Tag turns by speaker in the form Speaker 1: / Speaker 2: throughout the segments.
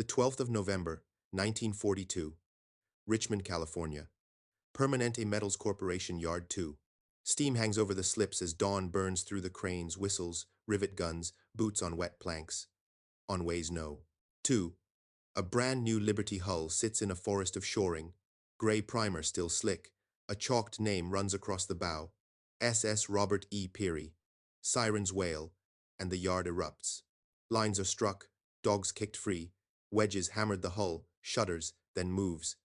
Speaker 1: The 12th of November, 1942, Richmond, California. Permanente Metals Corporation, Yard 2. Steam hangs over the slips as dawn burns through the cranes, whistles, rivet guns, boots on wet planks. On ways no. 2. A brand new Liberty hull sits in a forest of shoring. Gray primer still slick. A chalked name runs across the bow. SS Robert E. Peary. Sirens wail, and the yard erupts. Lines are struck, dogs kicked free. Wedges hammered the hull, shudders, then moves.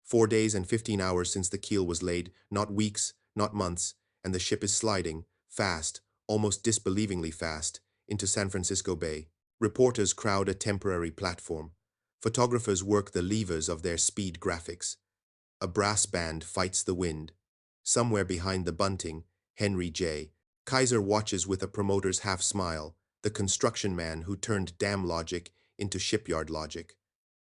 Speaker 1: 4 days and 15 hours since the keel was laid, not weeks, not months, and the ship is sliding, fast, almost disbelievingly fast, into San Francisco Bay. Reporters crowd a temporary platform. Photographers work the levers of their speed graphics. A brass band fights the wind. Somewhere behind the bunting, Henry J. Kaiser watches with a promoter's half-smile, the construction man who turned dam logic into shipyard logic.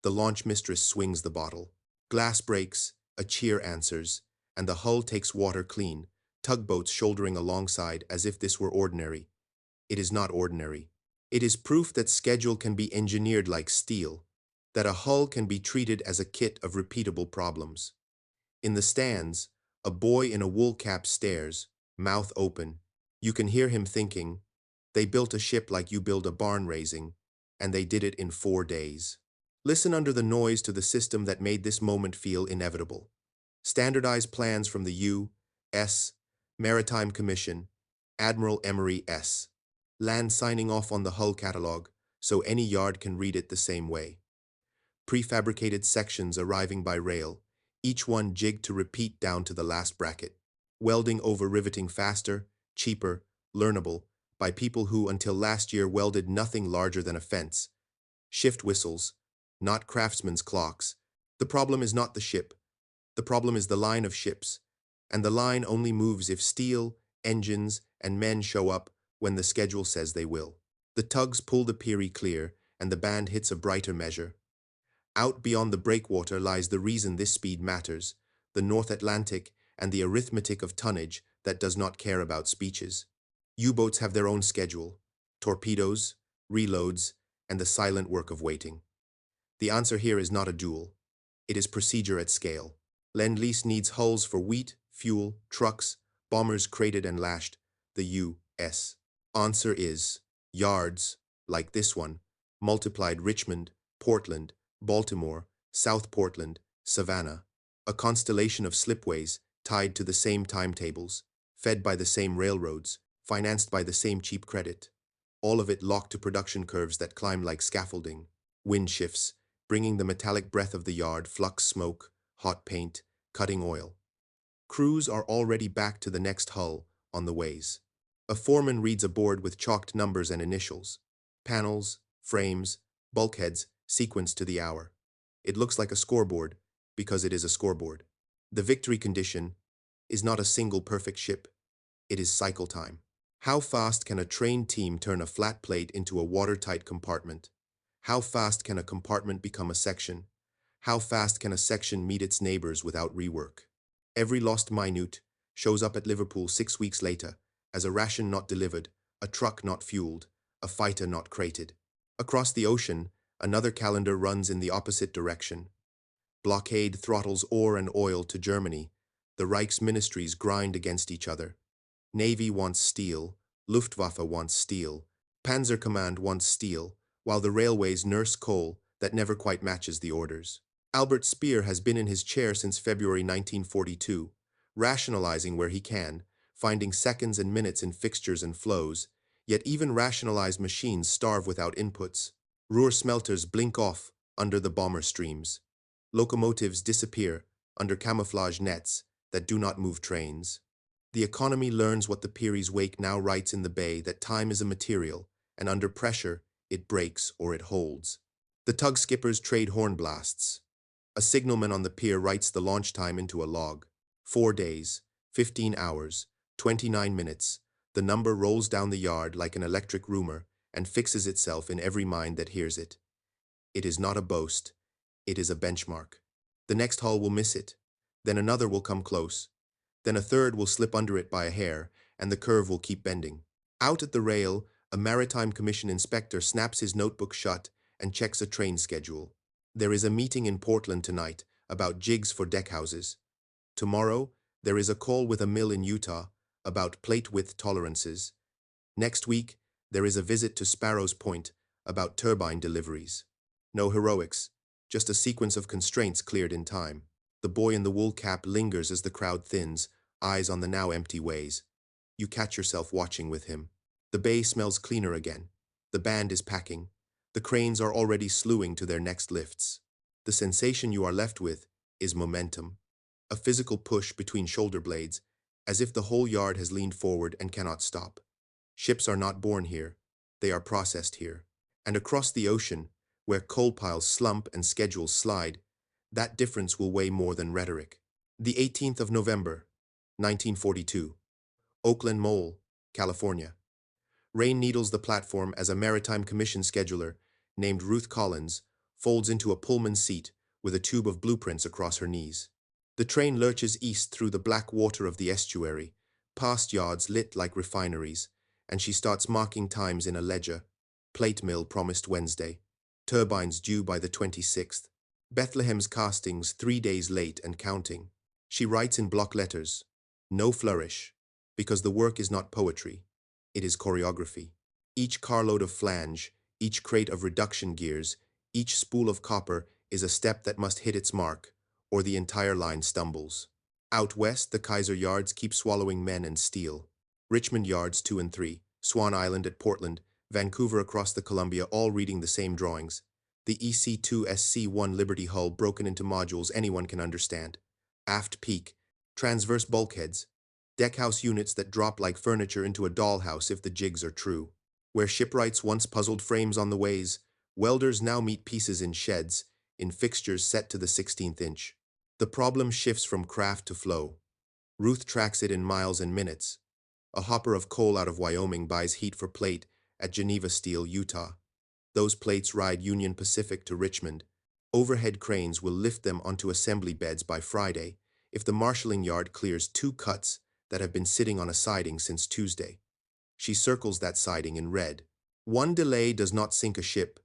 Speaker 1: The launch mistress swings the bottle. Glass breaks, a cheer answers, and the hull takes water clean, tugboats shouldering alongside as if this were ordinary. It is not ordinary. It is proof that schedule can be engineered like steel, that a hull can be treated as a kit of repeatable problems. In the stands, a boy in a wool cap stares, mouth open. You can hear him thinking, they built a ship like you build a barn raising, and they did it in 4 days. Listen under the noise to the system that made this moment feel inevitable. Standardized plans from the U.S. Maritime Commission, Admiral Emery S. Land signing off on the hull catalog, so any yard can read it the same way. Prefabricated sections arriving by rail, each one jigged to repeat down to the last bracket. Welding over riveting faster, cheaper, learnable, by people who until last year welded nothing larger than a fence. Shift whistles, not craftsmen's clocks. The problem is not the ship. The problem is the line of ships, and the line only moves if steel, engines, and men show up when the schedule says they will. The tugs pull the Peary clear, and the band hits a brighter measure. Out beyond the breakwater lies the reason this speed matters, the North Atlantic and the arithmetic of tonnage that does not care about speeches. U-boats have their own schedule, torpedoes, reloads, and the silent work of waiting. The answer here is not a duel. It is procedure at scale. Lend-Lease needs hulls for wheat, fuel, trucks, bombers crated and lashed. The U.S. answer is yards, like this one, multiplied Richmond, Portland, Baltimore, South Portland, Savannah, a constellation of slipways tied to the same timetables, fed by the same railroads, financed by the same cheap credit, all of it locked to production curves that climb like scaffolding. Wind shifts, bringing the metallic breath of the yard, flux smoke, hot paint, cutting oil. Crews are already back to the next hull, on the ways. A foreman reads a board with chalked numbers and initials. Panels, frames, bulkheads, sequenced to the hour. It looks like a scoreboard, because it is a scoreboard. The victory condition is not a single perfect ship. It is cycle time. How fast can a trained team turn a flat plate into a watertight compartment? How fast can a compartment become a section? How fast can a section meet its neighbors without rework? Every lost minute shows up at Liverpool 6 weeks later as a ration not delivered, a truck not fueled, a fighter not crated. Across the ocean, another calendar runs in the opposite direction. Blockade throttles ore and oil to Germany. The Reich's ministries grind against each other. Navy wants steel, Luftwaffe wants steel, Panzer Command wants steel, while the railways nurse coal that never quite matches the orders. Albert Speer has been in his chair since February 1942, rationalizing where he can, finding seconds and minutes in fixtures and flows, yet even rationalized machines starve without inputs. Ruhr smelters blink off under the bomber streams. Locomotives disappear under camouflage nets that do not move trains. The economy learns what the Peary's wake now writes in the bay, that time is a material, and under pressure, it breaks or it holds. The tug skippers trade horn blasts. A signalman on the pier writes the launch time into a log. 4 days, 15 hours, 29 minutes. The number rolls down the yard like an electric rumor and fixes itself in every mind that hears it. It is not a boast. It is a benchmark. The next hull will miss it. Then another will come close. Then a third will slip under it by a hair, and the curve will keep bending. Out at the rail, a Maritime Commission inspector snaps his notebook shut and checks a train schedule. There is a meeting in Portland tonight about jigs for deckhouses. Tomorrow, there is a call with a mill in Utah about plate width tolerances. Next week, there is a visit to Sparrows Point about turbine deliveries. No heroics, just a sequence of constraints cleared in time. The boy in the wool cap lingers as the crowd thins, eyes on the now empty ways. You catch yourself watching with him. The bay smells cleaner again. The band is packing. The cranes are already slewing to their next lifts. The sensation you are left with is momentum. A physical push between shoulder blades, as if the whole yard has leaned forward and cannot stop. Ships are not born here. They are processed here. And across the ocean, where coal piles slump and schedules slide, that difference will weigh more than rhetoric. The 18th of November, 1942. Oakland Mole, California. Rain needles the platform as a Maritime Commission scheduler, named Ruth Collins, folds into a Pullman seat with a tube of blueprints across her knees. The train lurches east through the black water of the estuary, past yards lit like refineries, and she starts marking times in a ledger. Plate mill promised Wednesday. Turbines due by the 26th. Bethlehem's castings 3 days late and counting. She writes in block letters, no flourish, because the work is not poetry. It is choreography. Each carload of flange, each crate of reduction gears, each spool of copper is a step that must hit its mark, or the entire line stumbles. Out west, the Kaiser yards keep swallowing men and steel. Richmond yards 2 and 3, Swan Island at Portland, Vancouver across the Columbia, all reading the same drawings. The EC2 SC1 Liberty hull broken into modules anyone can understand. Aft peak, transverse bulkheads, deckhouse units that drop like furniture into a dollhouse if the jigs are true. Where shipwrights once puzzled frames on the ways, welders now meet pieces in sheds, in fixtures set to the 16th inch. The problem shifts from craft to flow. Ruth tracks it in miles and minutes. A hopper of coal out of Wyoming buys heat for plate at Geneva Steel, Utah. Those plates ride Union Pacific to Richmond. Overhead cranes will lift them onto assembly beds by Friday if the marshalling yard clears 2 cuts that have been sitting on a siding since Tuesday. She circles that siding in red. One delay does not sink a ship,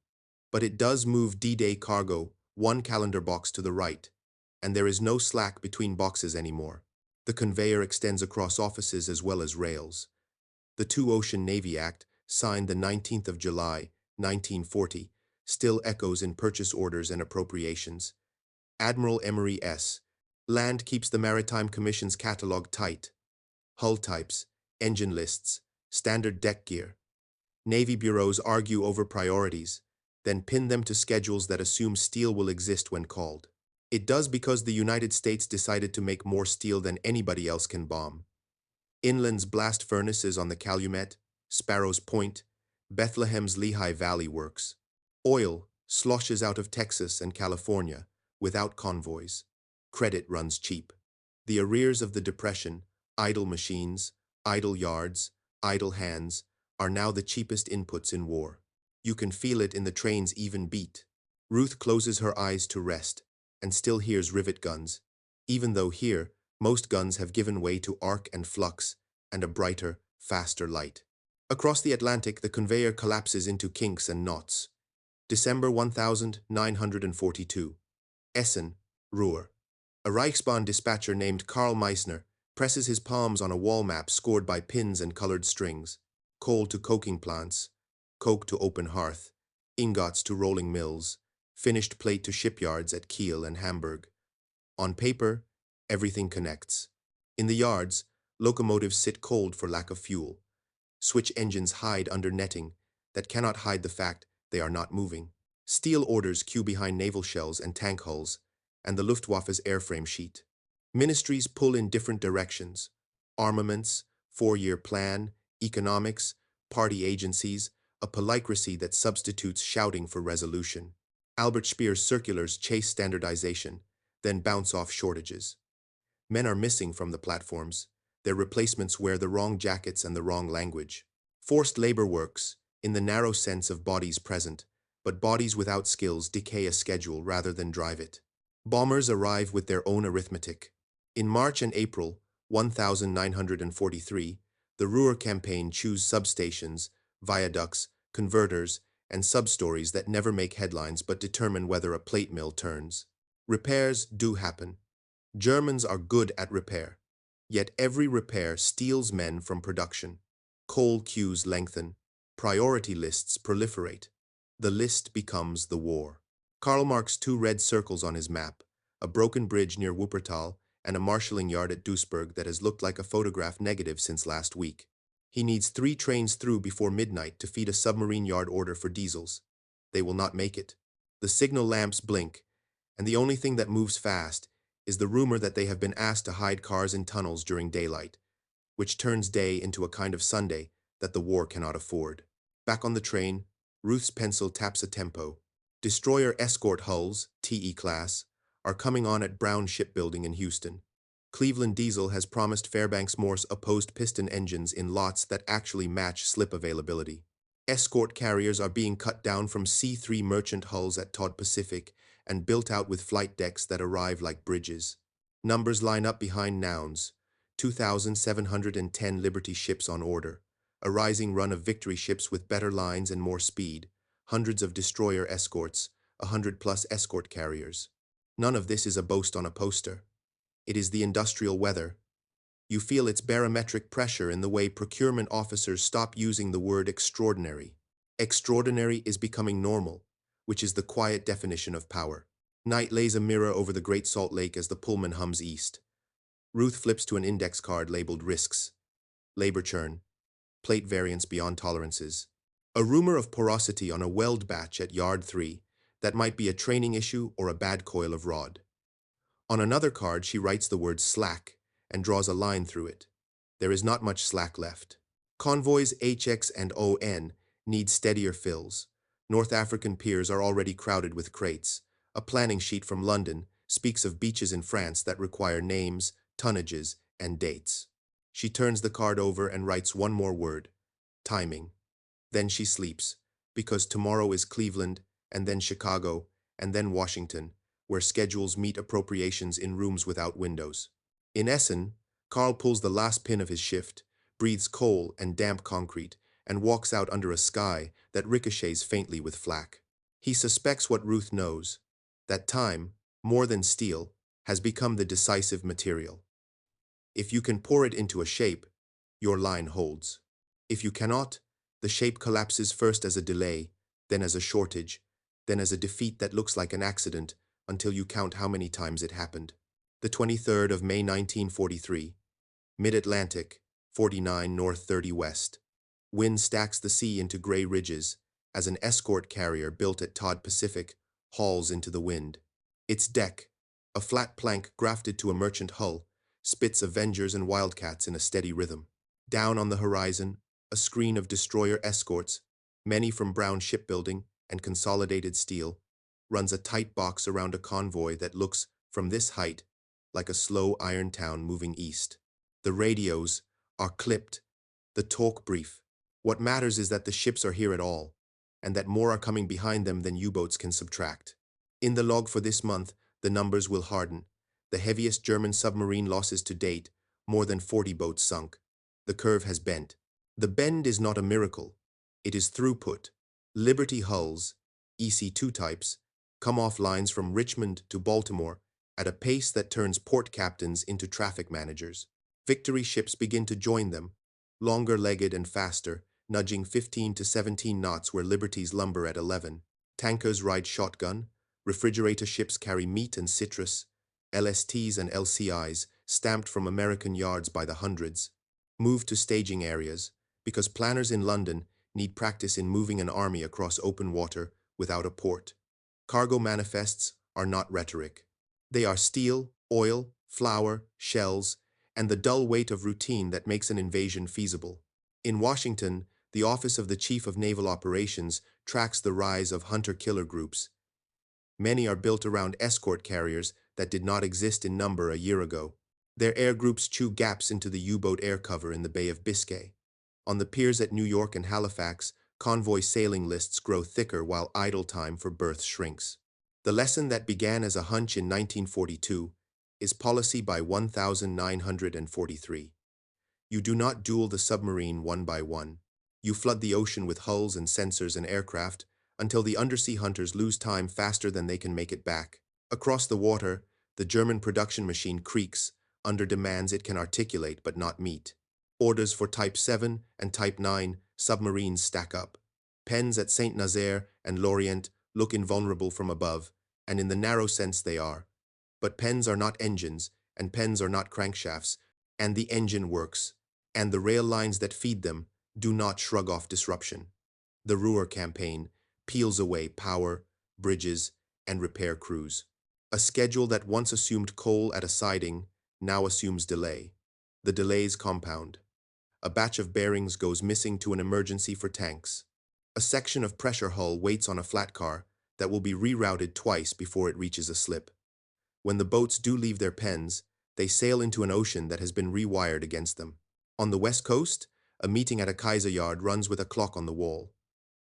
Speaker 1: but it does move D-Day cargo 1 calendar box to the right, and there is no slack between boxes anymore. The conveyor extends across offices as well as rails. The Two-Ocean Navy Act, signed the 19th of July, 1940, still echoes in purchase orders and appropriations. Admiral Emery S. Land keeps the Maritime Commission's catalog tight. Hull types, engine lists, standard deck gear. Navy bureaus argue over priorities, then pin them to schedules that assume steel will exist when called. It does because the United States decided to make more steel than anybody else can bomb. Inland's blast furnaces on the Calumet, Sparrows Point, Bethlehem's Lehigh Valley Works. Oil sloshes out of Texas and California without convoys. Credit runs cheap. The arrears of the Depression, idle machines, idle yards, idle hands, are now the cheapest inputs in war. You can feel it in the train's even beat. Ruth closes her eyes to rest and still hears rivet guns, even though here, most guns have given way to arc and flux and a brighter, faster light. Across the Atlantic, the conveyor collapses into kinks and knots. December 1942. Essen, Ruhr. A Reichsbahn dispatcher named Karl Meissner presses his palms on a wall map scored by pins and colored strings. Coal to coking plants, coke to open hearth, ingots to rolling mills, finished plate to shipyards at Kiel and Hamburg. On paper, everything connects. In the yards, locomotives sit cold for lack of fuel. Switch engines hide under netting that cannot hide the fact they are not moving. Steel orders queue behind naval shells and tank hulls, and the Luftwaffe's airframe sheet. Ministries pull in different directions. Armaments, 4-year plan, economics, party agencies, a polycracy that substitutes shouting for resolution. Albert Speer's circulars chase standardization, then bounce off shortages. Men are missing from the platforms. Their replacements wear the wrong jackets and the wrong language. Forced labor works, in the narrow sense of bodies present, but bodies without skills decay a schedule rather than drive it. Bombers arrive with their own arithmetic. In March and April 1943, the Ruhr campaign chews substations, viaducts, converters, and substories that never make headlines but determine whether a plate mill turns. Repairs do happen. Germans are good at repair. Yet every repair steals men from production. Coal queues lengthen. Priority lists proliferate. The list becomes the war. Karl marks two red circles on his map, a broken bridge near Wuppertal and a marshalling yard at Duisburg that has looked like a photograph negative since last week. He needs 3 trains through before midnight to feed a submarine yard order for diesels. They will not make it. The signal lamps blink, and the only thing that moves fast is the rumor that they have been asked to hide cars in tunnels during daylight, which turns day into a kind of Sunday that the war cannot afford. Back on the train, Ruth's pencil taps a tempo. Destroyer escort hulls, TE class, are coming on at Brown Shipbuilding in Houston. Cleveland Diesel has promised Fairbanks Morse opposed piston engines in lots that actually match slip availability. Escort carriers are being cut down from C3 merchant hulls at Todd Pacific and built out with flight decks that arrive like bridges. Numbers line up behind nouns. 2,710 Liberty ships on order, a rising run of Victory ships with better lines and more speed, hundreds of destroyer escorts, 100+ escort carriers. None of this is a boast on a poster. It is the industrial weather. You feel its barometric pressure in the way procurement officers stop using the word extraordinary. Extraordinary is becoming normal, which is the quiet definition of power. Night lays a mirror over the Great Salt Lake as the Pullman hums east. Ruth flips to an index card labeled Risks, Labor Churn, Plate Variance Beyond Tolerances. A rumor of porosity on a weld batch at Yard 3 that might be a training issue or a bad coil of rod. On another card, she writes the word slack and draws a line through it. There is not much slack left. Convoys HX and ON need steadier fills. North African piers are already crowded with crates. A planning sheet from London speaks of beaches in France that require names, tonnages, and dates. She turns the card over and writes one more word: timing. Then she sleeps, because tomorrow is Cleveland, and then Chicago, and then Washington, where schedules meet appropriations in rooms without windows. In Essen, Carl pulls the last pin of his shift, breathes coal and damp concrete, and walks out under a sky that ricochets faintly with flak. He suspects what Ruth knows, that time, more than steel, has become the decisive material. If you can pour it into a shape, your line holds. If you cannot, the shape collapses first as a delay, then as a shortage, then as a defeat that looks like an accident until you count how many times it happened. The 23rd of May 1943, Mid-Atlantic, 49 North 30 West. Wind stacks the sea into gray ridges as an escort carrier built at Todd Pacific hauls into the wind. Its deck, a flat plank grafted to a merchant hull, spits Avengers and Wildcats in a steady rhythm. Down on the horizon, a screen of destroyer escorts, many from Brown Shipbuilding and Consolidated Steel, runs a tight box around a convoy that looks, from this height, like a slow iron town moving east. The radios are clipped, the talk brief. What matters is that the ships are here at all, and that more are coming behind them than U-boats can subtract. In the log for this month, the numbers will harden. The heaviest German submarine losses to date, more than 40 boats sunk. The curve has bent. The bend is not a miracle. It is throughput. Liberty hulls, EC2 types, come off lines from Richmond to Baltimore at a pace that turns port captains into traffic managers. Victory ships begin to join them, longer-legged and faster, nudging 15 to 17 knots where Liberties lumber at 11. Tankers ride shotgun, refrigerator ships carry meat and citrus, LSTs and LCIs, stamped from American yards by the hundreds, move to staging areas, because planners in London need practice in moving an army across open water without a port. Cargo manifests are not rhetoric. They are steel, oil, flour, shells, and the dull weight of routine that makes an invasion feasible. In Washington, the Office of the Chief of Naval Operations tracks the rise of hunter-killer groups. Many are built around escort carriers that did not exist in number a year ago. Their air groups chew gaps into the U-boat air cover in the Bay of Biscay. On the piers at New York and Halifax, convoy sailing lists grow thicker while idle time for berths shrinks. The lesson that began as a hunch in 1942 is policy by 1943. You do not duel the submarine one by one. You flood the ocean with hulls and sensors and aircraft until the undersea hunters lose time faster than they can make it back. Across the water, the German production machine creaks under demands it can articulate but not meet. Orders for Type 7 and Type 9 submarines stack up. Pens at Saint Nazaire and Lorient look invulnerable from above, and in the narrow sense they are. But pens are not engines, and pens are not crankshafts, and the engine works, and the rail lines that feed them do not shrug off disruption. The Ruhr campaign peels away power, bridges, and repair crews. A schedule that once assumed coal at a siding now assumes delay. The delays compound. A batch of bearings goes missing to an emergency for tanks. A section of pressure hull waits on a flat car that will be rerouted twice before it reaches a slip. When the boats do leave their pens, they sail into an ocean that has been rewired against them. On the west coast, a meeting at a Kaiser yard runs with a clock on the wall.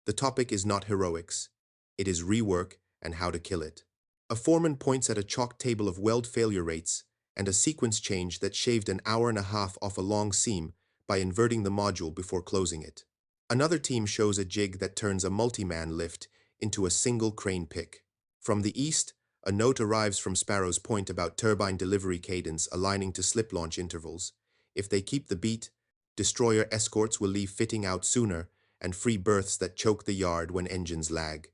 Speaker 1: The topic is not heroics. It is rework and how to kill it. A foreman points at a chalk table of weld failure rates and a sequence change that shaved an hour and a half off a long seam by inverting the module before closing it. Another team shows a jig that turns a multi-man lift into a single crane pick. From the east, a note arrives from Sparrow's Point about turbine delivery cadence aligning to slip launch intervals. If they keep the beat, destroyer escorts will leave fitting out sooner and free berths that choke the yard when engines lag.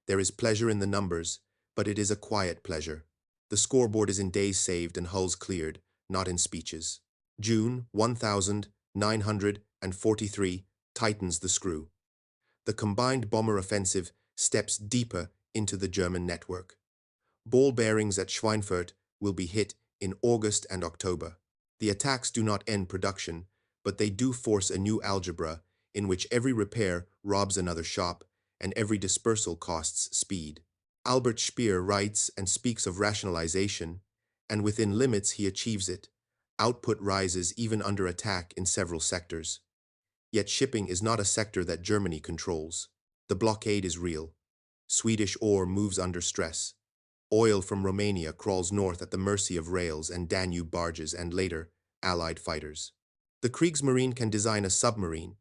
Speaker 1: There is pleasure in the numbers, but it is a quiet pleasure. The scoreboard is in days saved and hulls cleared, not in speeches. June 1943 tightens the screw. The combined bomber offensive steps deeper into the German network. Ball bearings at Schweinfurt will be hit in August and October. The attacks do not end production, but they do force a new algebra in which every repair robs another shop and every dispersal costs speed. Albert Speer writes and speaks of rationalization, and within limits he achieves it. Output rises even under attack in several sectors. Yet shipping is not a sector that Germany controls. The blockade is real. Swedish ore moves under stress. Oil from Romania crawls north at the mercy of rails and Danube barges and, later, Allied fighters. The Kriegsmarine can design a submarine.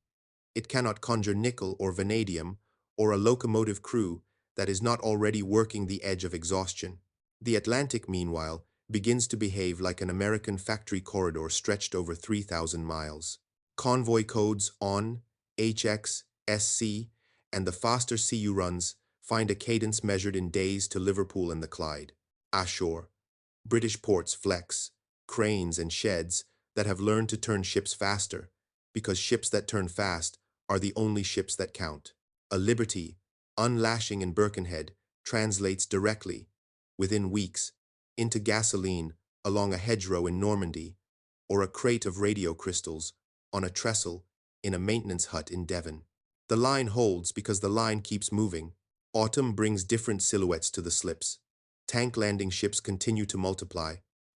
Speaker 1: It cannot conjure nickel or vanadium or a locomotive crew that is not already working the edge of exhaustion. The Atlantic, meanwhile, begins to behave like an American factory corridor stretched over 3,000 miles. Convoy codes ON, HX, SC, and the faster CU runs find a cadence measured in days to Liverpool and the Clyde. Ashore, British ports flex, cranes and sheds that have learned to turn ships faster, because ships that turn fast are the only ships that count. A Liberty, unlashing in Birkenhead, translates directly, within weeks, into gasoline along a hedgerow in Normandy, or a crate of radio crystals on a trestle in a maintenance hut in Devon. The line holds because the line keeps moving. Autumn brings different silhouettes to the slips. Tank landing ships continue to multiply.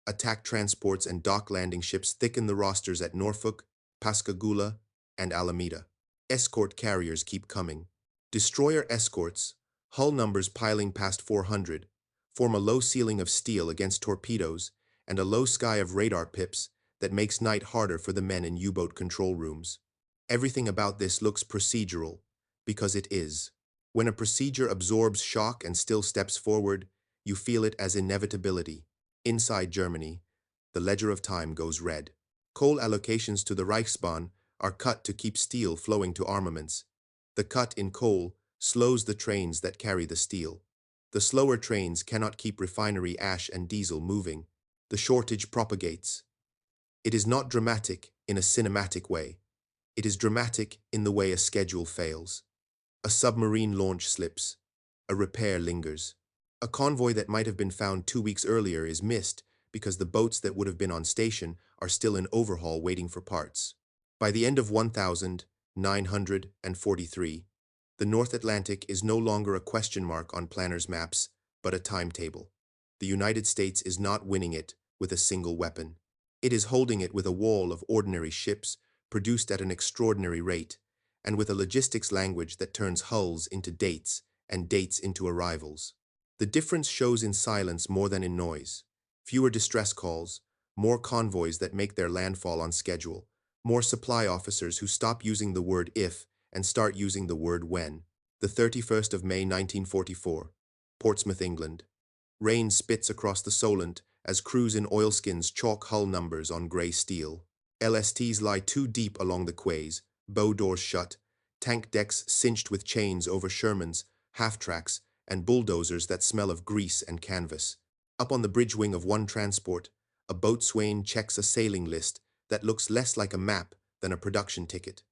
Speaker 1: Attack transports and dock landing ships thicken the rosters at Norfolk, Pascagoula, and Alameda. Escort carriers keep coming. Destroyer escorts, hull numbers piling past 400, form a low ceiling of steel against torpedoes and a low sky of radar pips that makes night harder for the men in U-boat control rooms. Everything about this looks procedural, because it is. When a procedure absorbs shock and still steps forward, you feel it as inevitability. Inside Germany, the ledger of time goes red. Coal allocations to the Reichsbahn are cut to keep steel flowing to armaments. The cut in coal slows the trains that carry the steel. The slower trains cannot keep refinery ash and diesel moving. The shortage propagates. It is not dramatic in a cinematic way. It is dramatic in the way a schedule fails. A submarine launch slips. A repair lingers. A convoy that might have been found 2 weeks earlier is missed because the boats that would have been on station are still in overhaul waiting for parts. By the end of 1943, the North Atlantic is no longer a question mark on planners' maps, but a timetable. The United States is not winning it with a single weapon. It is holding it with a wall of ordinary ships produced at an extraordinary rate, and with a logistics language that turns hulls into dates and dates into arrivals. The difference shows in silence more than in noise. Fewer distress calls, more convoys that make their landfall on schedule, more supply officers who stop using the word if and start using the word when. The 31st of May 1944, Portsmouth, England. Rain spits across the Solent as crews in oilskins chalk hull numbers on grey steel. LSTs lie too deep along the quays, bow doors shut, tank decks cinched with chains over Shermans, half-tracks, and bulldozers that smell of grease and canvas. Up on the bridge wing of one transport, a boatswain checks a sailing list that looks less like a map than a production ticket.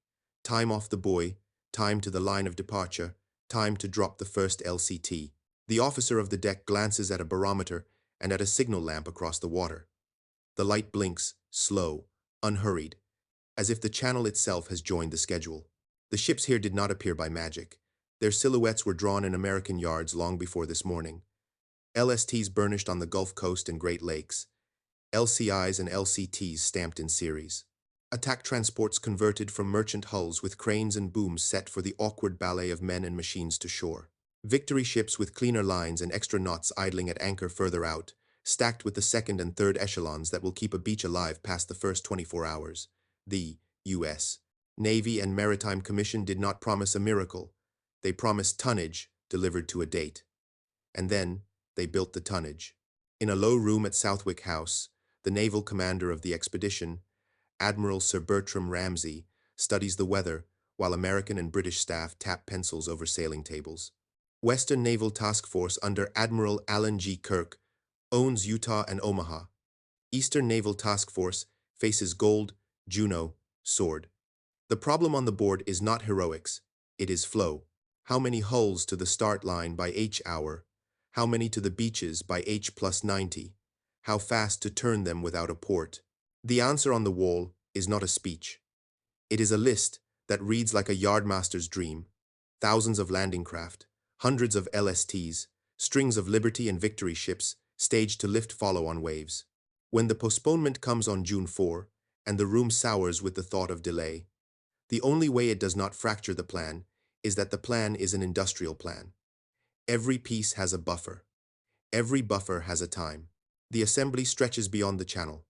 Speaker 1: Time off the buoy, time to the line of departure, time to drop the first LCT. The officer of the deck glances at a barometer and at a signal lamp across the water. The light blinks, slow, unhurried, as if the channel itself has joined the schedule. The ships here did not appear by magic. Their silhouettes were drawn in American yards long before this morning. LSTs burnished on the Gulf Coast and Great Lakes. LCIs and LCTs stamped in series. Attack transports converted from merchant hulls with cranes and booms set for the awkward ballet of men and machines to shore. Victory ships with cleaner lines and extra knots idling at anchor further out, stacked with the second and third echelons that will keep a beach alive past the first 24 hours. The U.S. Navy and Maritime Commission did not promise a miracle. They promised tonnage delivered to a date. And then they built the tonnage. In a low room at Southwick House, the naval commander of the expedition, Admiral Sir Bertram Ramsay, studies the weather while American and British staff tap pencils over sailing tables. Western Naval Task Force under Admiral Alan G. Kirk owns Utah and Omaha. Eastern Naval Task Force faces Gold, Juno, Sword. The problem on the board is not heroics, it is flow. How many hulls to the start line by H hour? How many to the beaches by H plus 90? How fast to turn them without a port? The answer on the wall is not a speech. It is a list that reads like a yardmaster's dream. Thousands of landing craft, hundreds of LSTs, strings of Liberty and Victory ships staged to lift follow on waves. When the postponement comes on June 4, and the room sours with the thought of delay, the only way it does not fracture the plan is that the plan is an industrial plan. Every piece has a buffer. Every buffer has a time. The assembly stretches beyond the channel.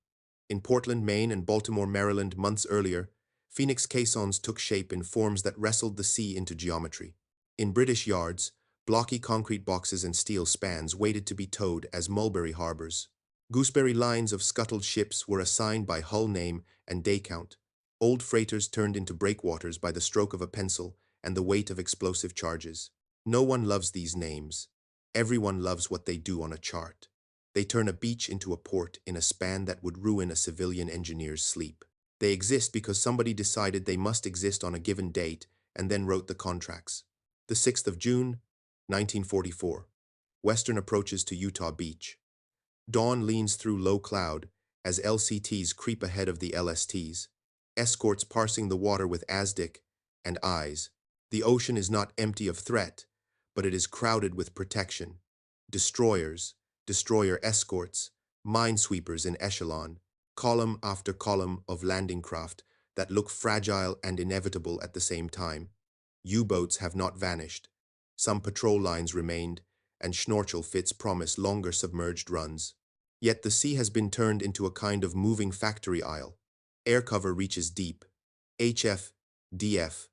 Speaker 1: In Portland, Maine and Baltimore, Maryland months earlier, Phoenix caissons took shape in forms that wrestled the sea into geometry. In British yards, blocky concrete boxes and steel spans waited to be towed as Mulberry harbors. Gooseberry lines of scuttled ships were assigned by hull name and day count. Old freighters turned into breakwaters by the stroke of a pencil and the weight of explosive charges. No one loves these names. Everyone loves what they do on a chart. They turn a beach into a port in a span that would ruin a civilian engineer's sleep. They exist because somebody decided they must exist on a given date and then wrote the contracts. The 6th of June, 1944. Western approaches to Utah Beach. Dawn leans through low cloud as LCTs creep ahead of the LSTs. Escorts parsing the water with ASDIC and eyes. The ocean is not empty of threat, but it is crowded with protection. Destroyers, destroyer escorts, minesweepers in echelon, column after column of landing craft that look fragile and inevitable at the same time. U-boats have not vanished. Some patrol lines remained, and schnorchel fits promise longer submerged runs. Yet the sea has been turned into a kind of moving factory aisle. Air cover reaches deep. HF, DF,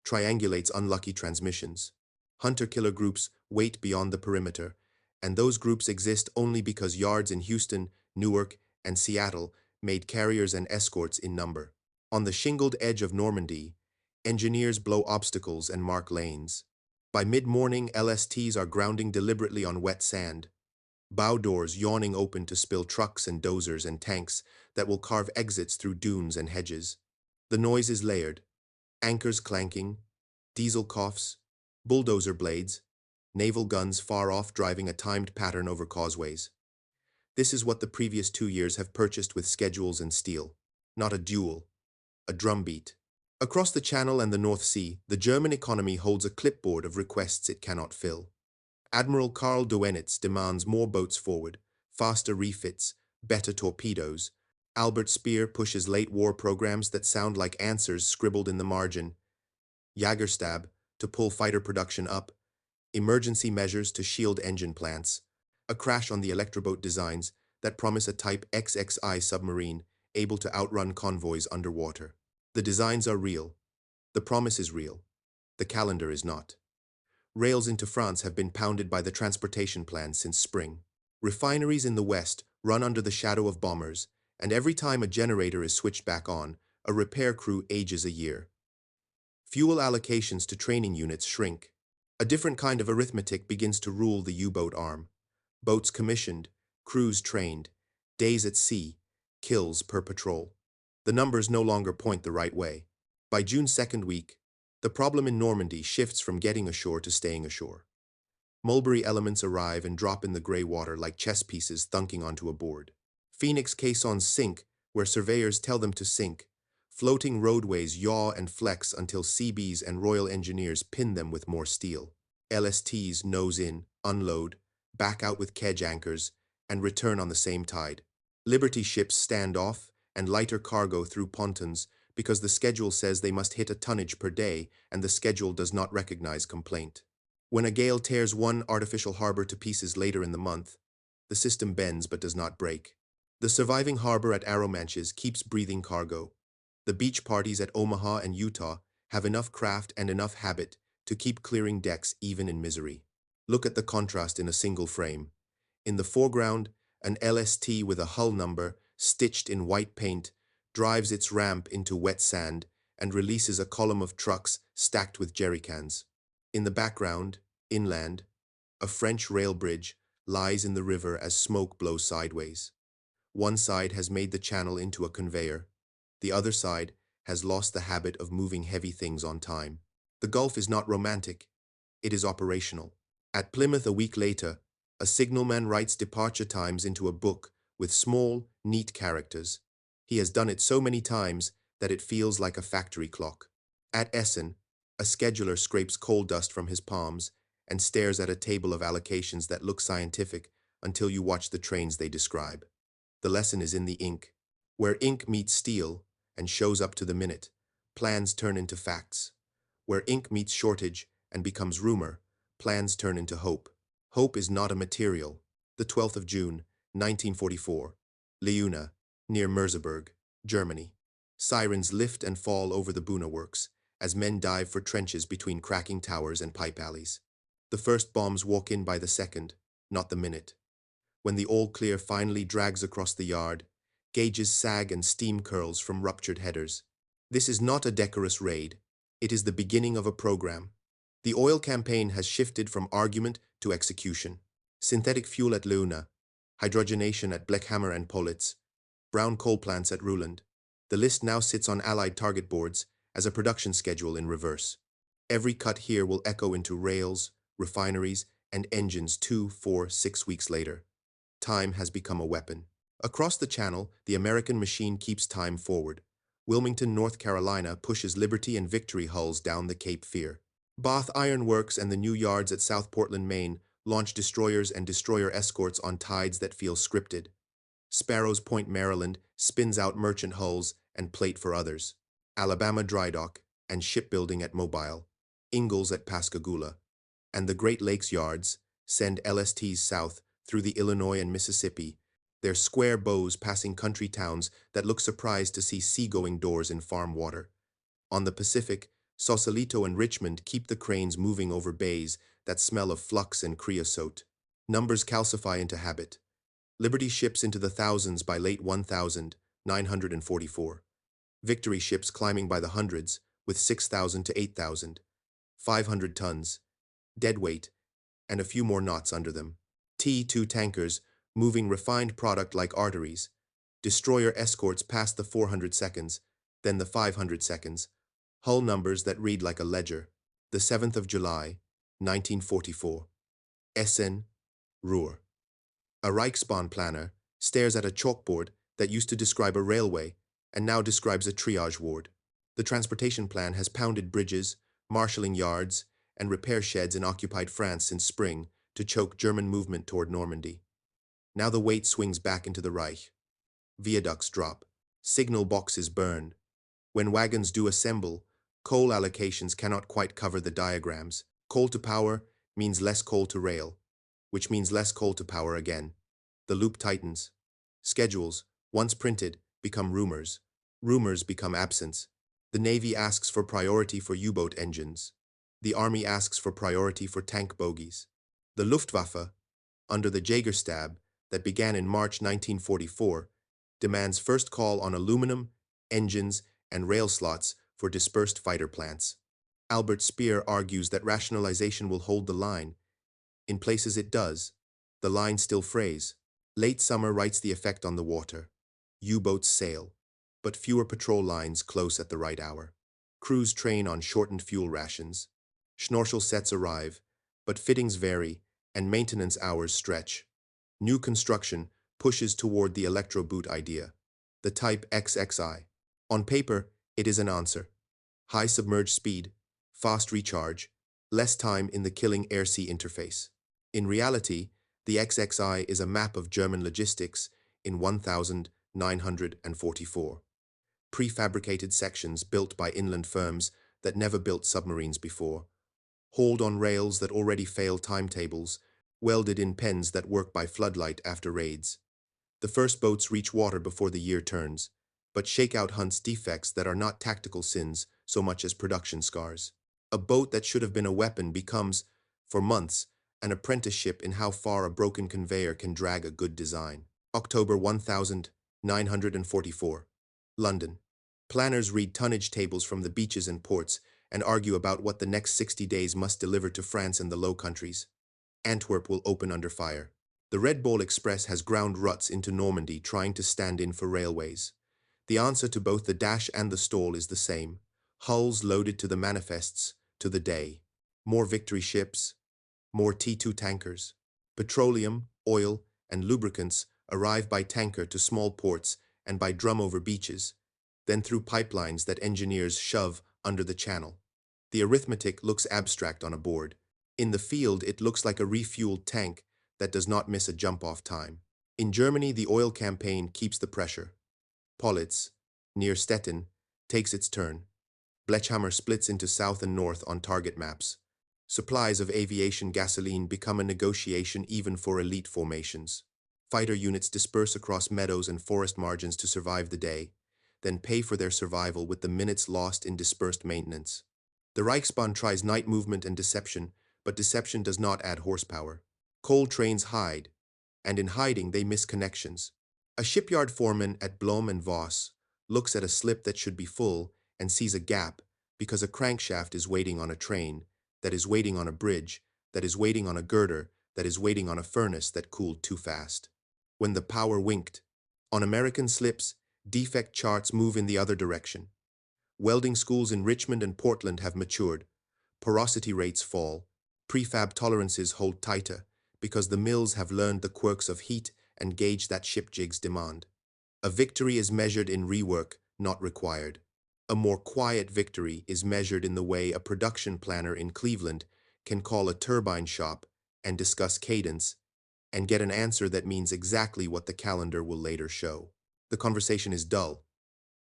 Speaker 1: triangulates unlucky transmissions. Hunter-killer groups wait beyond the perimeter, and those groups exist only because yards in Houston, Newark, and Seattle made carriers and escorts in number. On the shingled edge of Normandy, engineers blow obstacles and mark lanes. By mid-morning, LSTs are grounding deliberately on wet sand, bow doors yawning open to spill trucks and dozers and tanks that will carve exits through dunes and hedges. The noise is layered. Anchors clanking, diesel coughs, bulldozer blades, naval guns far off driving a timed pattern over causeways. This is what the previous 2 years have purchased with schedules and steel. Not a duel, a drumbeat. Across the Channel and the North Sea, the German economy holds a clipboard of requests it cannot fill. Admiral Karl Dönitz demands more boats forward, faster refits, better torpedoes. Albert Speer pushes late war programs that sound like answers scribbled in the margin. Jagerstab to pull fighter production up, emergency measures to shield engine plants, a crash on the Electroboat designs that promise a Type XXI submarine able to outrun convoys underwater. The designs are real. The promise is real. The calendar is not. Rails into France have been pounded by the transportation plan since spring. Refineries in the west run under the shadow of bombers, and every time a generator is switched back on, a repair crew ages a year. Fuel allocations to training units shrink. A different kind of arithmetic begins to rule the U-boat arm. Boats commissioned, crews trained, days at sea, kills per patrol. The numbers no longer point the right way. By June's second week, the problem in Normandy shifts from getting ashore to staying ashore. Mulberry elements arrive and drop in the gray water like chess pieces thunking onto a board. Phoenix caissons sink where surveyors tell them to sink. Floating roadways yaw and flex until CBs and Royal Engineers pin them with more steel. LSTs nose in, unload, back out with kedge anchors, and return on the same tide. Liberty ships stand off and lighter cargo through pontons because the schedule says they must hit a tonnage per day and the schedule does not recognize complaint. When a gale tears one artificial harbor to pieces later in the month, the system bends but does not break. The surviving harbor at Arromanches keeps breathing cargo. The beach parties at Omaha and Utah have enough craft and enough habit to keep clearing decks even in misery. Look at the contrast in a single frame. In the foreground, an LST with a hull number, stitched in white paint, drives its ramp into wet sand and releases a column of trucks stacked with jerrycans. In the background, inland, a French rail bridge lies in the river as smoke blows sideways. One side has made the channel into a conveyor. The other side has lost the habit of moving heavy things on time. The Gulf is not romantic, it is operational. At Plymouth a week later, a signalman writes departure times into a book with small, neat characters. He has done it so many times that it feels like a factory clock. At Essen, a scheduler scrapes coal dust from his palms and stares at a table of allocations that look scientific until you watch the trains they describe. The lesson is in the ink. Where ink meets steel and shows up to the minute, plans turn into facts. Where ink meets shortage and becomes rumor, plans turn into hope. Hope is not a material. The 12th of June, 1944. Leuna, near Merseburg, Germany. Sirens lift and fall over the Buna works as men dive for trenches between cracking towers and pipe alleys. The first bombs walk in by the second, not the minute. When the all-clear finally drags across the yard, gauges sag and steam curls from ruptured headers. This is not a decorous raid. It is the beginning of a program. The oil campaign has shifted from argument to execution. Synthetic fuel at Leuna, hydrogenation at Bleckhammer and Politz, brown coal plants at Ruland. The list now sits on Allied target boards as a production schedule in reverse. Every cut here will echo into rails, refineries, and engines 2, 4, 6 weeks later. Time has become a weapon. Across the channel, the American machine keeps time forward. Wilmington, North Carolina pushes Liberty and Victory hulls down the Cape Fear. Bath Iron Works and the new yards at South Portland, Maine, launch destroyers and destroyer escorts on tides that feel scripted. Sparrows Point, Maryland, spins out merchant hulls and plate for others. Alabama Dry Dock and shipbuilding at Mobile. Ingalls at Pascagoula. And the Great Lakes yards send LSTs south through the Illinois and Mississippi, their square bows passing country towns that look surprised to see seagoing doors in farm water. On the Pacific, Sausalito and Richmond keep the cranes moving over bays that smell of flux and creosote. Numbers calcify into habit. Liberty ships into the thousands by late 1944. Victory ships climbing by the hundreds with 6,000 to 8,000. 500 tons, deadweight, and a few more knots under them. T2 tankers moving refined product like arteries. Destroyer escorts past the 400 seconds, then the 500 seconds. Hull numbers that read like a ledger. The 7th of July, 1944. Essen, Ruhr. A Reichsbahn planner stares at a chalkboard that used to describe a railway and now describes a triage ward. The transportation plan has pounded bridges, marshalling yards, and repair sheds in occupied France since spring to choke German movement toward Normandy. Now the weight swings back into the Reich. Viaducts drop. Signal boxes burn. When wagons do assemble, coal allocations cannot quite cover the diagrams. Coal to power means less coal to rail, which means less coal to power again. The loop tightens. Schedules, once printed, become rumors. Rumors become absence. The Navy asks for priority for U-boat engines. The army asks for priority for tank bogies. The Luftwaffe, under the Jägerstab that began in March 1944, demands first call on aluminum, engines, and rail slots for dispersed fighter plants. Albert Speer argues that rationalization will hold the line. In places it does. The line still frays. Late summer writes the effect on the water. U-boats sail, but fewer patrol lines close at the right hour. Crews train on shortened fuel rations. Schnorchel sets arrive, but fittings vary and maintenance hours stretch. New construction pushes toward the electro-boot idea, the Type XXI. On paper, it is an answer. High submerged speed, fast recharge, less time in the killing air-sea interface. In reality, the XXI is a map of German logistics in 1944. Prefabricated sections built by inland firms that never built submarines before, hauled on rails that already fail timetables, welded in pens that work by floodlight after raids. The first boats reach water before the year turns, but shakeout hunts defects that are not tactical sins so much as production scars. A boat that should have been a weapon becomes, for months, an apprenticeship in how far a broken conveyor can drag a good design. October 1944. London. Planners read tonnage tables from the beaches and ports and argue about what the next 60 days must deliver to France and the Low Countries. Antwerp will open under fire. The Red Bull Express has ground ruts into Normandy trying to stand in for railways. The answer to both the dash and the stall is the same. Hulls loaded to the manifests, to the day. More victory ships, more T2 tankers. Petroleum, oil, and lubricants arrive by tanker to small ports and by drum over beaches, then through pipelines that engineers shove under the channel. The arithmetic looks abstract on a board. In the field, it looks like a refueled tank that does not miss a jump-off time. In Germany, the oil campaign keeps the pressure. Pollitz, near Stettin, takes its turn. Blechhammer splits into south and north on target maps. Supplies of aviation gasoline become a negotiation even for elite formations. Fighter units disperse across meadows and forest margins to survive the day, then pay for their survival with the minutes lost in dispersed maintenance. The Reichsbahn tries night movement and deception, but deception does not add horsepower. Coal trains hide, and in hiding they miss connections. A shipyard foreman at Blom and Voss looks at a slip that should be full and sees a gap because a crankshaft is waiting on a train, that is waiting on a bridge, that is waiting on a girder, that is waiting on a furnace that cooled too fast. When the power winked. On American slips, defect charts move in the other direction. Welding schools in Richmond and Portland have matured. Porosity rates fall. Prefab tolerances hold tighter because the mills have learned the quirks of heat and gauge that ship jigs demand. A victory is measured in rework, not required. A more quiet victory is measured in the way a production planner in Cleveland can call a turbine shop and discuss cadence and get an answer that means exactly what the calendar will later show. The conversation is dull.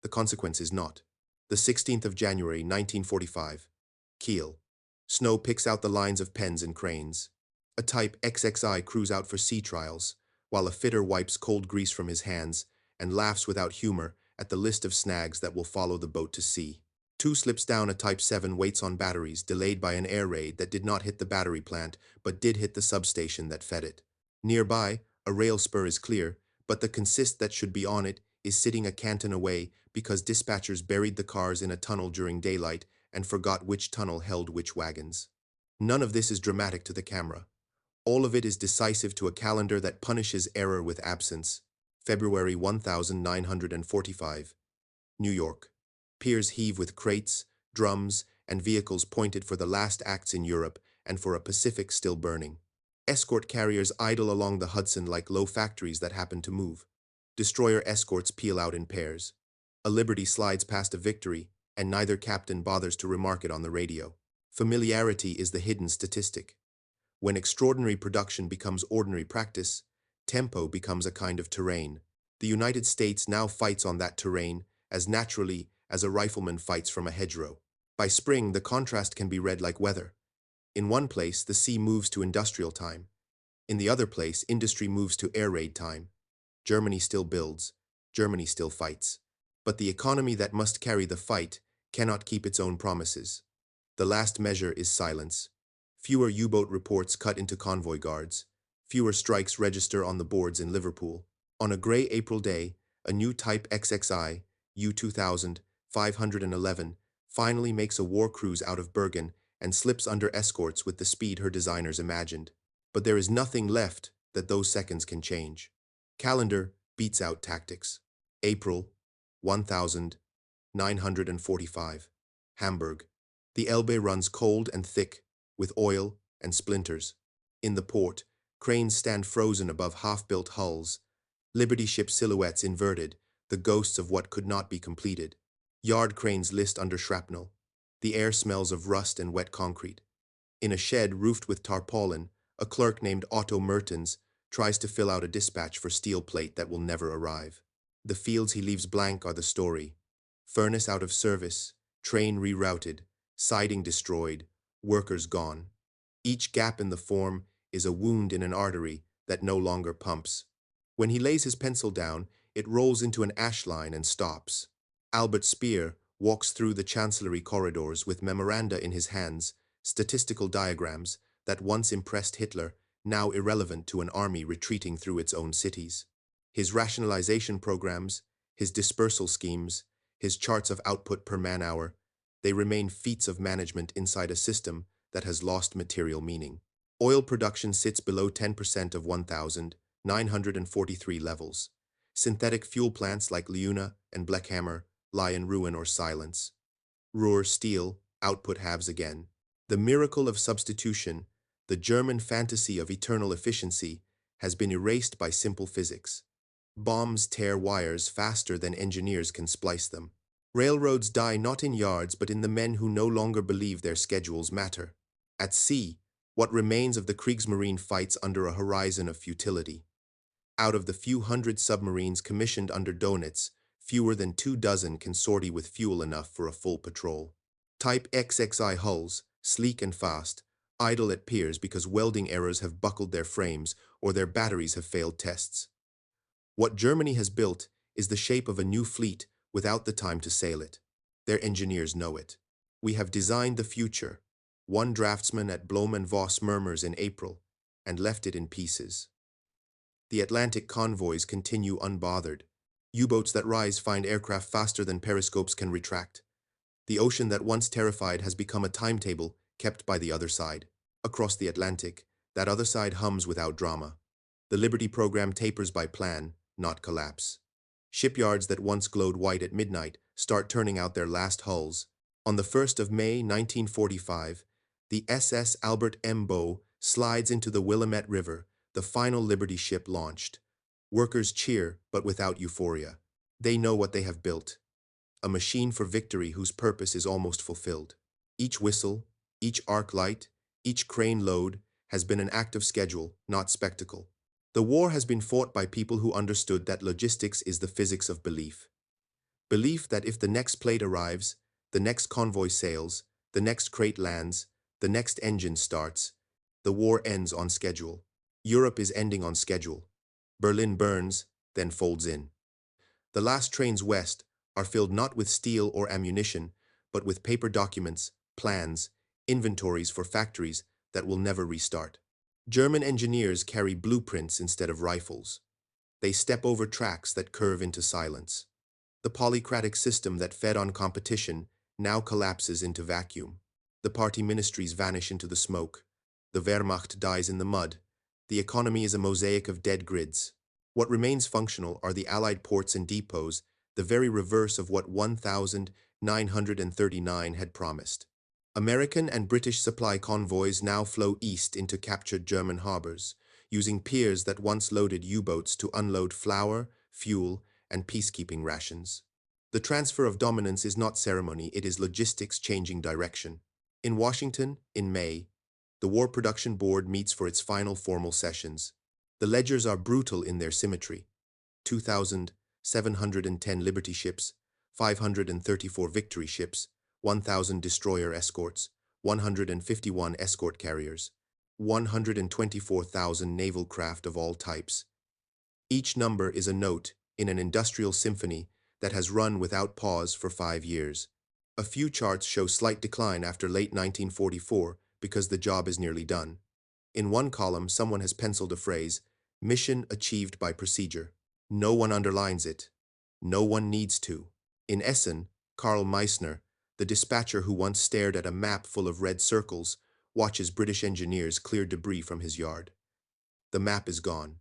Speaker 1: The consequence is not. The 16th of January, 1945. Kiel. Snow picks out the lines of pens and cranes. A Type XXI crews out for sea trials, while a fitter wipes cold grease from his hands and laughs without humor at the list of snags that will follow the boat to sea. 2 slips down. A Type 7 waits on batteries, delayed by an air raid that did not hit the battery plant, but did hit the substation that fed it. Nearby, a rail spur is clear, but the consist that should be on it is sitting a canton away because dispatchers buried the cars in a tunnel during daylight and forgot which tunnel held which wagons. None of this is dramatic to the camera. All of it is decisive to a calendar that punishes error with absence. February 1945. New York. Piers heave with crates, drums, and vehicles pointed for the last acts in Europe and for a Pacific still burning. Escort carriers idle along the Hudson like low factories that happen to move. Destroyer escorts peel out in pairs. A Liberty slides past a Victory, and neither captain bothers to remark it on the radio. Familiarity is the hidden statistic. When extraordinary production becomes ordinary practice, tempo becomes a kind of terrain. The United States now fights on that terrain as naturally as a rifleman fights from a hedgerow. By spring, the contrast can be read like weather. In one place, the sea moves to industrial time. In the other place, industry moves to air raid time. Germany still builds. Germany still fights. But the economy that must carry the fight cannot keep its own promises. The last measure is silence. Fewer U-boat reports cut into convoy guards. Fewer strikes register on the boards in Liverpool. On a grey April day, a new Type XXI, U-2000, 511, finally makes a war cruise out of Bergen and slips under escorts with the speed her designers imagined. But there is nothing left that those seconds can change. Calendar beats out tactics. April 1945. Hamburg. The Elbe runs cold and thick, with oil and splinters. In the port, cranes stand frozen above half-built hulls. Liberty ship silhouettes inverted, the ghosts of what could not be completed. Yard cranes list under shrapnel. The air smells of rust and wet concrete. In a shed roofed with tarpaulin, a clerk named Otto Mertens tries to fill out a dispatch for steel plate that will never arrive. The fields he leaves blank are the story. Furnace out of service, train rerouted, siding destroyed, workers gone. Each gap in the form is a wound in an artery that no longer pumps. When he lays his pencil down, it rolls into an ash line and stops. Albert Speer walks through the chancellery corridors with memoranda in his hands, statistical diagrams that once impressed Hitler, now irrelevant to an army retreating through its own cities. His rationalization programs, his dispersal schemes, his charts of output per man-hour, they remain feats of management inside a system that has lost material meaning. Oil production sits below 10% of 1,943 levels. Synthetic fuel plants like Leuna and Bleckhammer lie in ruin or silence. Ruhr steel output halves again. The miracle of substitution, the German fantasy of eternal efficiency, has been erased by simple physics. Bombs tear wires faster than engineers can splice them. Railroads die not in yards but in the men who no longer believe their schedules matter. At sea, what remains of the Kriegsmarine fights under a horizon of futility. Out of the few hundred submarines commissioned under Donitz, fewer than 24 can sortie with fuel enough for a full patrol. Type XXI hulls, sleek and fast, idle at piers because welding errors have buckled their frames or their batteries have failed tests. What Germany has built is the shape of a new fleet without the time to sail it. Their engineers know it. We have designed the future. One draftsman at Blom and Voss murmurs in April, and left it in pieces. The Atlantic convoys continue unbothered. U-boats that rise find aircraft faster than periscopes can retract. The ocean that once terrified has become a timetable kept by the other side. Across the Atlantic, that other side hums without drama. The Liberty program tapers by plan, not collapse. Shipyards that once glowed white at midnight start turning out their last hulls. On the 1st of May 1945, the SS Albert M. Bow slides into the Willamette River, the final Liberty ship launched. Workers cheer, but without euphoria. They know what they have built. A machine for victory whose purpose is almost fulfilled. Each whistle, each arc light, each crane load has been an act of schedule, not spectacle. The war has been fought by people who understood that logistics is the physics of belief. Belief that if the next plate arrives, the next convoy sails, the next crate lands, the next engine starts, the war ends on schedule. Europe is ending on schedule. Berlin burns, then folds in. The last trains west are filled not with steel or ammunition, but with paper documents, plans, inventories for factories that will never restart. German engineers carry blueprints instead of rifles. They step over tracks that curve into silence. The polycratic system that fed on competition now collapses into vacuum. The party ministries vanish into the smoke. The Wehrmacht dies in the mud. The economy is a mosaic of dead grids. What remains functional are the Allied ports and depots, the very reverse of what 1939 had promised. American and British supply convoys now flow east into captured German harbors, using piers that once loaded U-boats to unload flour, fuel, and peacekeeping rations. The transfer of dominance is not ceremony, it is logistics changing direction. In Washington, in May, the War Production Board meets for its final formal sessions. The ledgers are brutal in their symmetry. 2,710 Liberty ships, 534 Victory ships, 1,000 destroyer escorts, 151 escort carriers, 124,000 naval craft of all types. Each number is a note in an industrial symphony that has run without pause for 5 years. A few charts show slight decline after late 1944 because the job is nearly done. In one column, someone has penciled a phrase, "Mission achieved by procedure." No one underlines it. No one needs to. In Essen, Karl Meissner, the dispatcher who once stared at a map full of red circles, watches British engineers clear debris from his yard. The map is gone,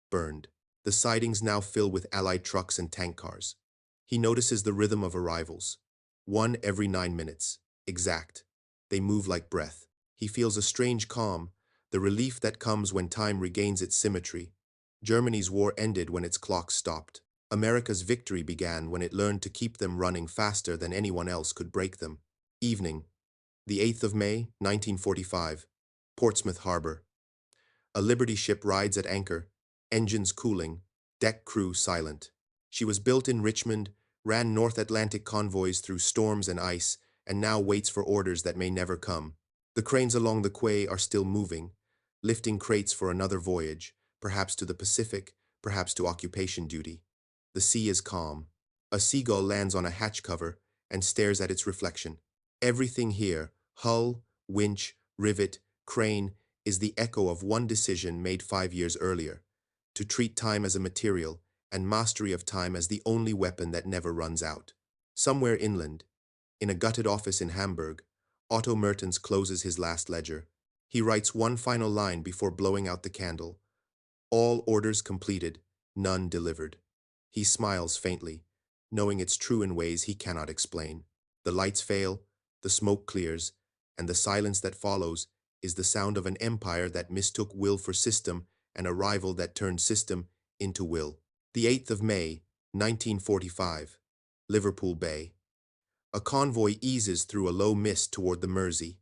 Speaker 1: burned. The sidings now fill with Allied trucks and tank cars. He notices the rhythm of arrivals. One every 9 minutes. Exact. They move like breath. He feels a strange calm, the relief that comes when time regains its symmetry. Germany's war ended when its clock stopped. America's victory began when it learned to keep them running faster than anyone else could break them. Evening, the 8th of May, 1945, Portsmouth Harbor. A Liberty ship rides at anchor, engines cooling, deck crew silent. She was built in Richmond, ran North Atlantic convoys through storms and ice, and now waits for orders that may never come. The cranes along the quay are still moving, lifting crates for another voyage, perhaps to the Pacific, perhaps to occupation duty. The sea is calm. A seagull lands on a hatch cover and stares at its reflection. Everything here, hull, winch, rivet, crane, is the echo of one decision made 5 years earlier, to treat time as a material and mastery of time as the only weapon that never runs out. Somewhere inland, in a gutted office in Hamburg, Otto Mertens closes his last ledger. He writes one final line before blowing out the candle. All orders completed, none delivered. He smiles faintly, knowing it's true in ways he cannot explain. The lights fail, the smoke clears, and the silence that follows is the sound of an empire that mistook will for system and a rival that turned system into will. The 8th of May, 1945, Liverpool Bay. A convoy eases through a low mist toward the Mersey.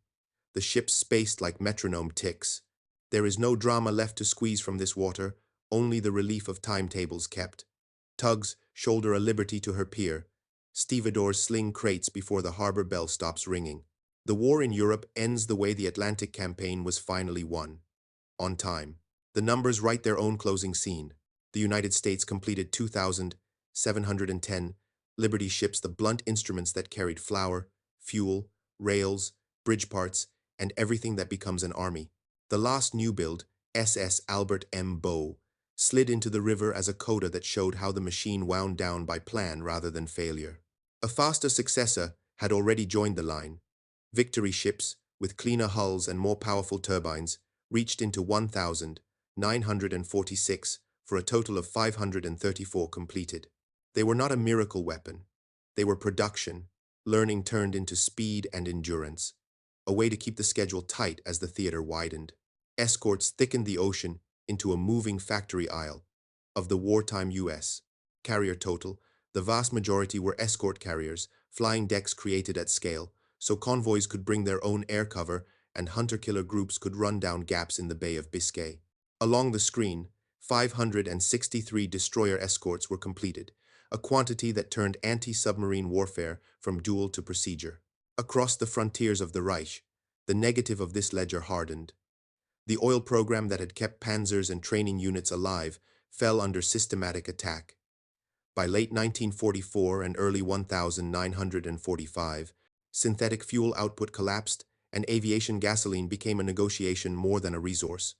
Speaker 1: The ship's spaced like metronome ticks. There is no drama left to squeeze from this water, only the relief of timetables kept. Tugs shoulder a liberty to her pier. Stevedores sling crates before the harbor bell stops ringing. The war in Europe ends the way the Atlantic campaign was finally won. On time. The numbers write their own closing scene. The United States completed 2,710 Liberty ships, the blunt instruments that carried flour, fuel, rails, bridge parts, and everything that becomes an army. The last new build, SS Albert M. Bow, slid into the river as a coda that showed how the machine wound down by plan rather than failure. A faster successor had already joined the line. Victory ships, with cleaner hulls and more powerful turbines, reached into 1,946 for a total of 534 completed. They were not a miracle weapon. They were production, learning turned into speed and endurance, a way to keep the schedule tight as the theater widened. Escorts thickened the ocean into a moving factory aisle. Of the wartime U.S. carrier total, the vast majority were escort carriers, flying decks created at scale, so convoys could bring their own air cover and hunter-killer groups could run down gaps in the Bay of Biscay. Along the screen, 563 destroyer escorts were completed, a quantity that turned anti-submarine warfare from duel to procedure. Across the frontiers of the Reich, the negative of this ledger hardened. The oil program that had kept panzers and training units alive fell under systematic attack. By late 1944 and early 1945, synthetic fuel output collapsed and aviation gasoline became a negotiation more than a resource.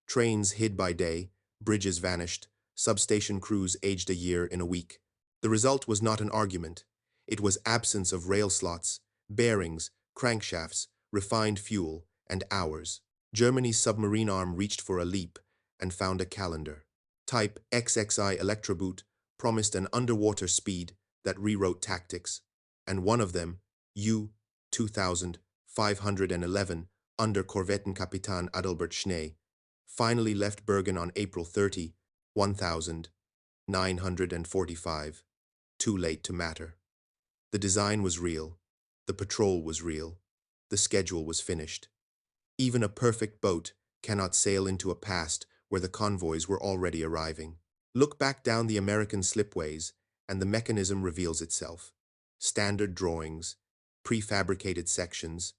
Speaker 1: Trains hid by day, bridges vanished, substation crews aged a year in a week. The result was not an argument. It was absence of rail slots, bearings, crankshafts, refined fuel, and hours. Germany's submarine arm reached for a leap and found a calendar. Type XXI Electroboot promised an underwater speed that rewrote tactics, and one of them, U-2511, under Korvettenkapitän Adalbert Schnee, finally left Bergen on April 30, 1945. Too late to matter. The design was real. The patrol was real. The schedule was finished. Even a perfect boat cannot sail into a past where the convoys were already arriving. Look back down the American slipways, and the mechanism reveals itself. Standard drawings, prefabricated sections,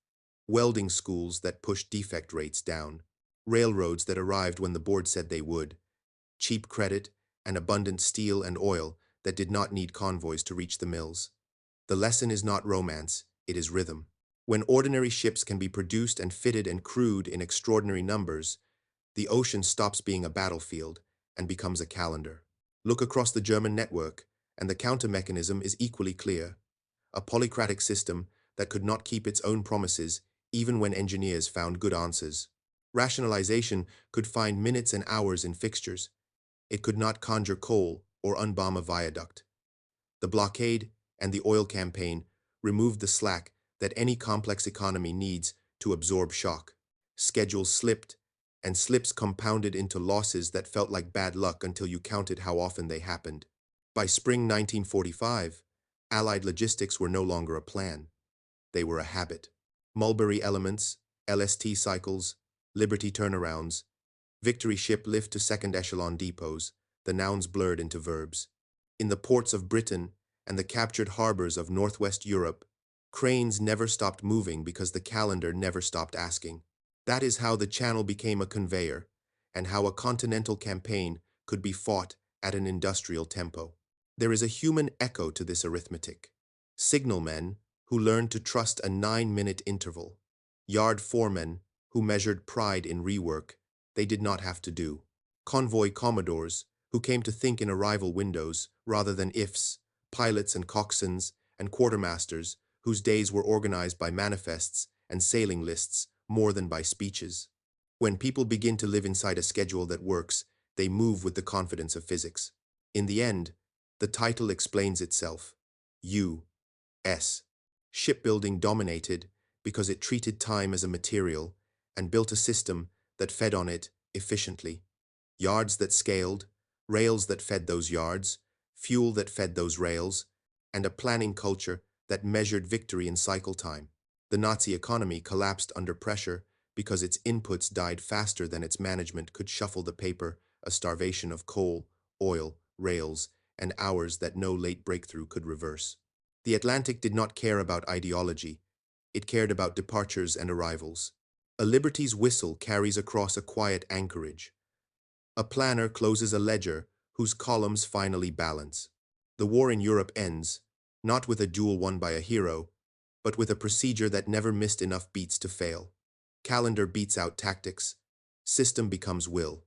Speaker 1: welding schools that push defect rates down, railroads that arrived when the board said they would, cheap credit and abundant steel and oil that did not need convoys to reach the mills. The lesson is not romance, it is rhythm. When ordinary ships can be produced and fitted and crewed in extraordinary numbers, the ocean stops being a battlefield and becomes a calendar. Look across the German network, and the counter-mechanism is equally clear. A polycratic system that could not keep its own promises even when engineers found good answers. Rationalization could find minutes and hours in fixtures. It could not conjure coal or unbomb a viaduct. The blockade and the oil campaign removed the slack that any complex economy needs to absorb shock. Schedules slipped, and slips compounded into losses that felt like bad luck until you counted how often they happened. By spring 1945, Allied logistics were no longer a plan. They were a habit. Mulberry elements, LST cycles, Liberty turnarounds, Victory ship lift to second echelon depots, the nouns blurred into verbs. In the ports of Britain and the captured harbors of Northwest Europe, cranes never stopped moving because the calendar never stopped asking. That is how the Channel became a conveyor, and how a continental campaign could be fought at an industrial tempo. There is a human echo to this arithmetic. Signalmen who learned to trust a 9-minute interval. Yard foremen who measured pride in rework they did not have to do. Convoy commodores who came to think in arrival windows rather than ifs. Pilots and coxswains and quartermasters whose days were organized by manifests and sailing lists more than by speeches. When people begin to live inside a schedule that works, they move with the confidence of physics. In the end, the title explains itself. U.S. Shipbuilding dominated because it treated time as a material and built a system that fed on it efficiently. Yards that scaled, rails that fed those yards, fuel that fed those rails, and a planning culture that measured victory in cycle time. The Nazi economy collapsed under pressure because its inputs died faster than its management could shuffle the paper, a starvation of coal, oil, rails, and hours that no late breakthrough could reverse. The Atlantic did not care about ideology. It cared about departures and arrivals. A Liberty's whistle carries across a quiet anchorage. A planner closes a ledger whose columns finally balance. The war in Europe ends, not with a duel won by a hero, but with a procedure that never missed enough beats to fail. Calendar beats out tactics. System becomes will.